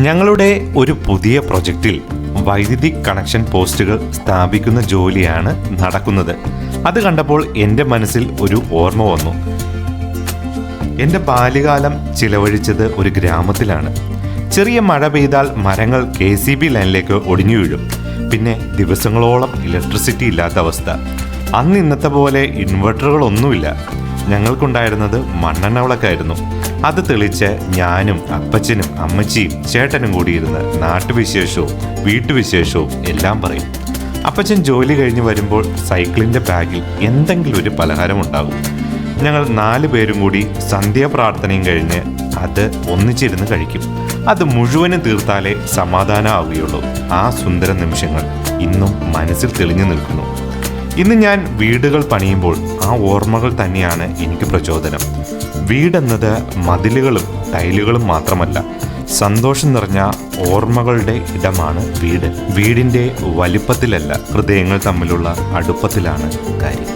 ഞങ്ങളുടെ ഒരു പുതിയ പ്രൊജക്റ്റിൽ വൈദ്യുതി കണക്ഷൻ പോസ്റ്റുകൾ സ്ഥാപിക്കുന്ന ജോലിയാണ് നടക്കുന്നത്. അത് കണ്ടപ്പോൾ എൻ്റെ മനസ്സിൽ ഒരു ഓർമ്മ വന്നു. എൻ്റെ ബാല്യകാലം ചിലവഴിച്ചത് ഒരു ഗ്രാമത്തിലാണ്. ചെറിയ മഴ പെയ്താൽ മരങ്ങൾ KCB ലൈനിലേക്ക് ഒടിഞ്ഞു വീഴും. പിന്നെ ദിവസങ്ങളോളം ഇലക്ട്രിസിറ്റി ഇല്ലാത്ത അവസ്ഥ. അന്ന് ഇന്നത്തെ പോലെ ഇൻവെർട്ടറുകളൊന്നുമില്ല. ഞങ്ങൾക്കുണ്ടായിരുന്നത് മണ്ണെണ്ണ വിളക്കായിരുന്നു. അത് തെളിച്ച് ഞാനും അപ്പച്ചനും അമ്മച്ചിയും ചേട്ടനും കൂടിയിരുന്ന് നാട്ടുവിശേഷവും വീട്ടുവിശേഷവും എല്ലാം പറയും. അപ്പച്ചൻ ജോലി കഴിഞ്ഞ് വരുമ്പോൾ സൈക്കിളിൻ്റെ ബാഗിൽ എന്തെങ്കിലും ഒരു പലഹാരം ഉണ്ടാകും. ഞങ്ങൾ 4 പേരും കൂടി സന്ധ്യാപ്രാർത്ഥനയും കഴിഞ്ഞ് അത് ഒന്നിച്ചിരുന്ന് കഴിക്കും. അത് മുഴുവനും തീർത്താലേ സമാധാനമാവുകയുള്ളൂ. ആ സുന്ദര നിമിഷങ്ങൾ ഇന്നും മനസ്സിൽ തെളിഞ്ഞു നിൽക്കുന്നു. ഇന്ന് ഞാൻ വീടുകൾ പണിയുമ്പോൾ ആ ഓർമ്മകൾ തന്നെയാണ് എനിക്ക് പ്രചോദനം. വീടെന്നത് മതിലുകളും ടൈലുകളും മാത്രമല്ല, സന്തോഷം നിറഞ്ഞ ഓർമ്മകളുടെ ഇടമാണ് വീട്. വീടിൻ്റെ വലിപ്പത്തിലല്ല, ഹൃദയങ്ങൾ തമ്മിലുള്ള അടുപ്പത്തിലാണ് കാര്യം.